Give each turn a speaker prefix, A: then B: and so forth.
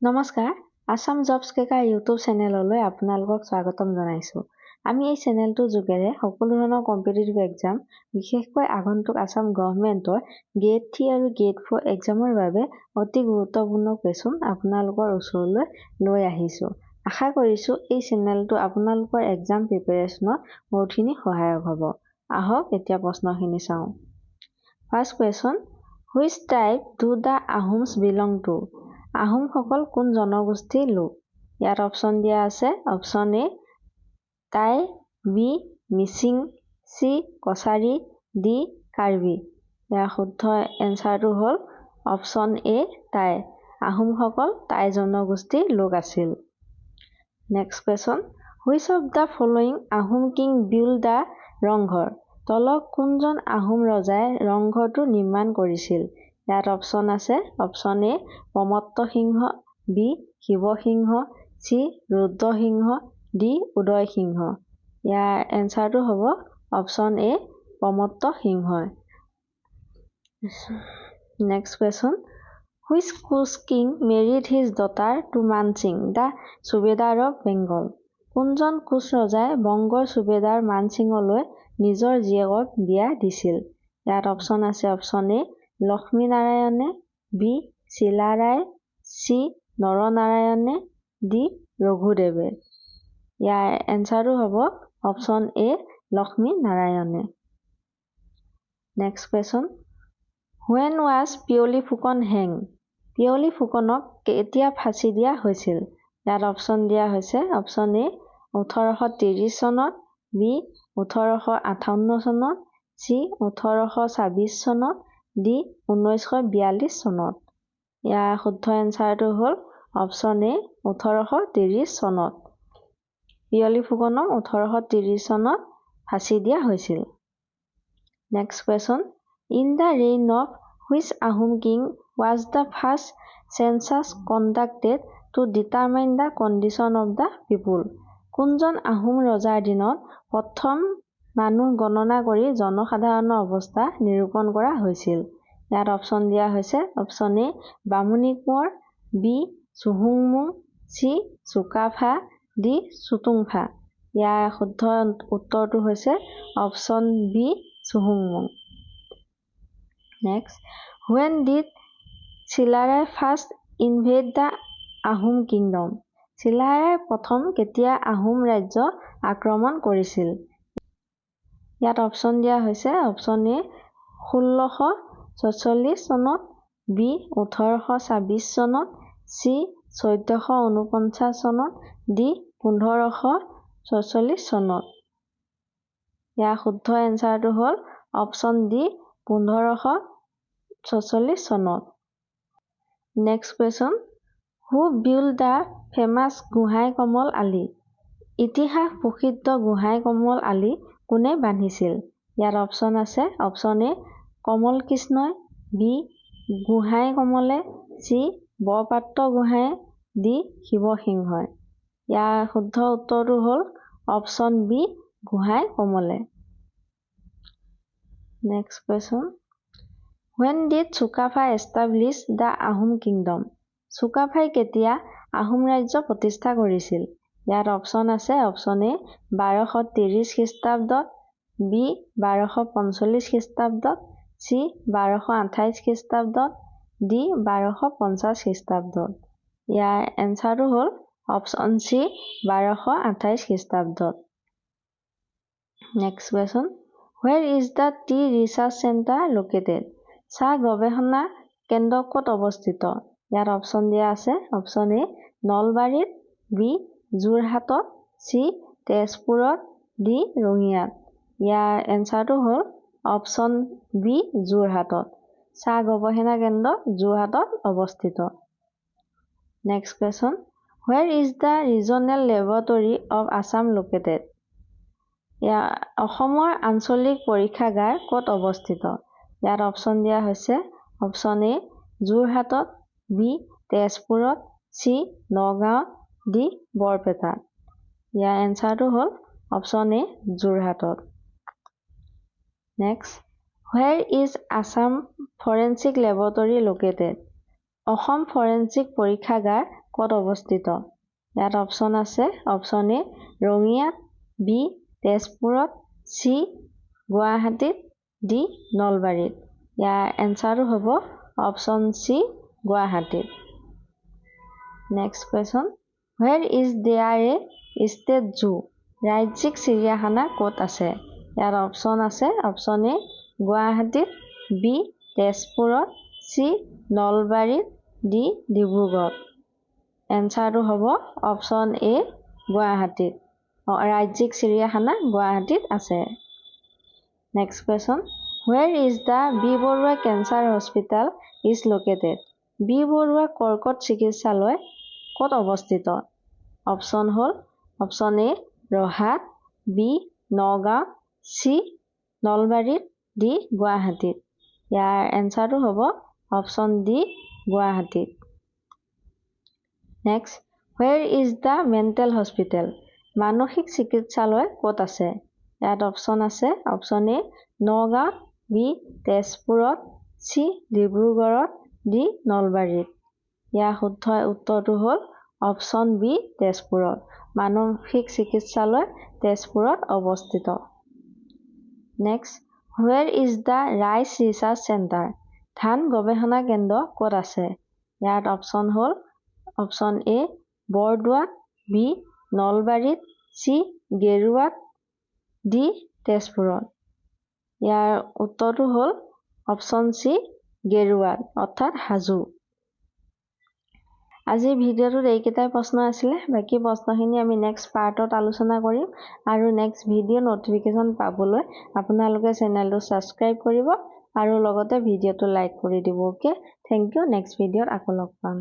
A: নমস্কাৰ, Assam jobs কেকাৰ YouTube চেনেললৈ আপোনালোকক স্বাগতম জনাইছোঁ। আমি এই চেনেলটোৰ যোগেৰে সকলো ধৰণৰ কম্পিটিটিভ এক্সাম, বিশেষকৈ আগন্তুক আসাম গভৰ্ণমেণ্টৰ গ্ৰেড 3 আৰু গ্ৰেড 4 এক্সামৰ বাবে অতি গুৰুত্বপূৰ্ণ কুৱেশ্যন আপোনালোকৰ ওচৰলৈ লৈ আহিছোঁ। আশা কৰিছোঁ এই চেনেলটো আপোনালোকৰ এক্সাম প্ৰিপেৰেশ্যনত বহুতখিনি সহায়ক হ'ব। আহক এতিয়া প্ৰশ্নখিনি চাওঁ। First question, which tribe do the Ahoms belong to? আহোমসকল কোন জনগোষ্ঠীৰ লোক? ইয়াত অপশ্যন দিয়া আছে। Option A Tai, B Mising, C Kachari, D Karbi. ইয়াৰ শুদ্ধ এনচাৰটো হ'ল অপশ্যন এ টাই। আহোমসকল টাই জনগোষ্ঠীৰ লোক আছিল। Next question, which of the following Ahom king build the Rang Ghar? তলত কোনজন আহোম ৰজাই ৰংঘৰটো নিৰ্মাণ কৰিছিল? ইয়াত অপশ্যন আছে। Option A Pramatta Singha, B Shivasingha, C Rudrasingha, D Uday Singha. ইয়াৰ এনচাৰটো হ'ব অপশ্যন এ প্ৰমত্ত সিংহই। Next question, which Koch king married his daughter to Mansingh the subedar of Bengal? কোনজন কোচ ৰজাই বংগৰ সুবেদাৰ মানসিঙলৈ নিজৰ জীয়েকক বিয়া দিছিল? ইয়াত অপশ্যন আছে। অপশ্যন এ লক্ষ্মীনাৰায়ণে, বি চিলাৰায়, চি নৰনাৰায়ণে, ডি ৰঘুদেৱে। ইয়াৰ এনচাৰটো হ'ব অপশ্যন এ লক্ষ্মীনাৰায়ণে। Next question, when was Piyoli Phukan hang? Piyoli ফুকনক কেতিয়া ফাঁচি দিয়া হৈছিল? ইয়াত অপশ্যন দিয়া হৈছে। অপশ্যন এ 1830 চনত, বি 1858 চনত, চি 1826 চনত, ডি 1942 চনত। ইয়াৰ শুদ্ধ এনচাৰটো হ'ল অপশ্যন এ 1830 চনত। পিয়লি ফুকনক 1830 চনত ফাঁচি দিয়া হৈছিল। Next question, in the reign of which Ahom king was the first census conducted to determine the condition of the people? কোনজন আহোম ৰজাৰ দিনত প্ৰথম মানুহ গণনা কৰি জনসাধাৰণৰ অৱস্থা নিৰূপণ কৰা হৈছিল? ইয়াত অপশ্যন দিয়া হৈছে। Option A Bamuni Konwar, B চুহুংমুং, চি চুকাফা, ডি চুতুংফা। ইয়াৰ শুদ্ধ উত্তৰটো হৈছে অপশ্যন বি চুহুংমুং। Next, when did Chilarai first invade the Ahom kingdom? চিলাৰায়ে প্ৰথম কেতিয়া আহোম ৰাজ্য আক্ৰমণ কৰিছিল? ইয়াত অপশ্যন দিয়া হৈছে। অপশ্যন এ 1646 চনত, বি 1826 চনত, চি 1449 চনত, ডি 1546 চনত। ইয়াৰ শুদ্ধ এনচাৰটো হ'ল অপশ্যন ডি 1546 চনত। Next question, who build the famous Gohain Kamal Ali? ইতিহাস প্ৰসিদ্ধ গোহাঁই কমল আলি কোনে বান্ধিছিল? ইয়াত অপশ্যন আছে। অপশ্যন এ কমল কৃষ্ণই, বি গোহাঁই কমলে, চি বৰপাত্ৰ গোহাঁয়ে, ডি শিৱসিংহই। ইয়াৰ শুদ্ধ উত্তৰটো হ'ল অপশ্যন বি গোহাঁই কমলে। Next question, when did Sukaphaa establish the Ahom kingdom? চুকাফাই কেতিয়া আহোম ৰাজ্য প্ৰতিষ্ঠা কৰিছিল? ইয়াত অপশ্যন আছে। অপশ্যন এ 1230 খ্ৰীষ্টাব্দত, বি 1245 খ্ৰীষ্টাব্দত, চি 1228 খ্ৰীষ্টাব্দত, ডি 1250 খ্ৰীষ্টাব্দত। ইয়াৰ এনচাৰটো হ'ল অপশ্যন চি 1228 খ্ৰীষ্টাব্দত। Next question, where is the T research centre located? চাহ গৱেষণা কেন্দ্ৰ ক'ত অৱস্থিত? ইয়াত অপশ্যন দিয়া আছে। অপশ্যন এ নলবাৰীত, বি যোৰহাটত, চি তেজপুৰত, ডি ৰঙিয়াত। ইয়াৰ এনচাৰটো হ'ল অপশ্যন বি যোৰহাটত। চাহ গৱেষণা কেন্দ্ৰ যোৰহাটত অৱস্থিত। Next question, where is the regional laboratory of Assam located? অসমৰ আঞ্চলিক পৰীক্ষাগাৰ ক'ত অৱস্থিত? ইয়াত অপশ্যন দিয়া হৈছে। অপশ্যন এ যোৰহাটত, বি তেজপুৰত, চি নগাঁৱত, ডি বৰপেটাত। ইয়াৰ এনচাৰটো হ'ল অপশ্যন এ যোৰহাটত। Next, where is Assam forensic laboratory located? Assam forensic পৰীক্ষাগাৰ ক'ত অৱস্থিত? ইয়াত অপশ্যন আছে অপশ্যন এ ৰঙিয়াত, বি তেজপুৰত, চি গুৱাহাটীত, ডি নলবাৰীত। ইয়াৰ এনচাৰটো হ'ব অপশ্যন চি গুৱাহাটীত। Next question, where is there a state zoo? ৰাজ্যিক চিৰিয়াখানা ক'ত আছে? ইয়াত অপশ্যন আছে অপশ্যন এ গুৱাহাটীত, বি তেজপুৰত, চি নলবাৰীত, ডি ডিব্ৰুগড়ত। এনচাৰটো হ'ব অপশ্যন এ গুৱাহাটীত। ৰাজ্যিক চিৰিয়াখানা গুৱাহাটীত আছে। Next question, where is the B Barooah cancer hospital is located? B Barooah কৰ্কট চিকিৎসালয় ক'ত অৱস্থিত? অপশ্যন হ'ল অপশ্যন এ ৰহাত, বি নগাঁও, চি নলবাৰীত, ডি গুৱাহাটীত। ইয়াৰ এনচাৰটো হ'ব অপশ্যন ডি গুৱাহাটীত। Next, where is the mental hospital? মানসিক চিকিৎসালয় ক'ত আছে? ইয়াত অপশ্যন আছে অপশ্যন এ নগাঁৱত, বি তেজপুৰত, চি ডিব্ৰুগড়ত, ডি নলবাৰীত। ইয়াৰ শুদ্ধ উত্তৰটো হ'ল অপশ্যন বি তেজপুৰত। মানসিক চিকিৎসালয় তেজপুৰত অৱস্থিত। Next, where is the rice research centre? ধান গৱেষণা কেন্দ্ৰ ক'ত আছে? ইয়াত অপশ্যন হ'ল অপশ্যন এ বৰদোৱাত, বি নলবাৰীত, চি গেৰুৱাত, ডি তেজপুৰত। ইয়াৰ উত্তৰটো হ'ল অপশ্যন চি গেৰুৱাত অৰ্থাৎ হাজো। আজিৰ ভিডিঅ'টোত এইকেইটাই প্ৰশ্ন আছিলে। বাকী প্ৰশ্নখিনি আমি নেক্সট পাৰ্টত আলোচনা কৰিম। আৰু নেক্সট ভিডিঅ' ন'টিফিকেশ্যন পাবলৈ আপোনালোকে চেনেলটো ছাবস্ক্ৰাইব কৰিব আৰু লগতে ভিডিঅ'টো লাইক কৰি দিব। Okay, thank U. নেক্সট ভিডিঅ'ত আকৌ লগ পাম।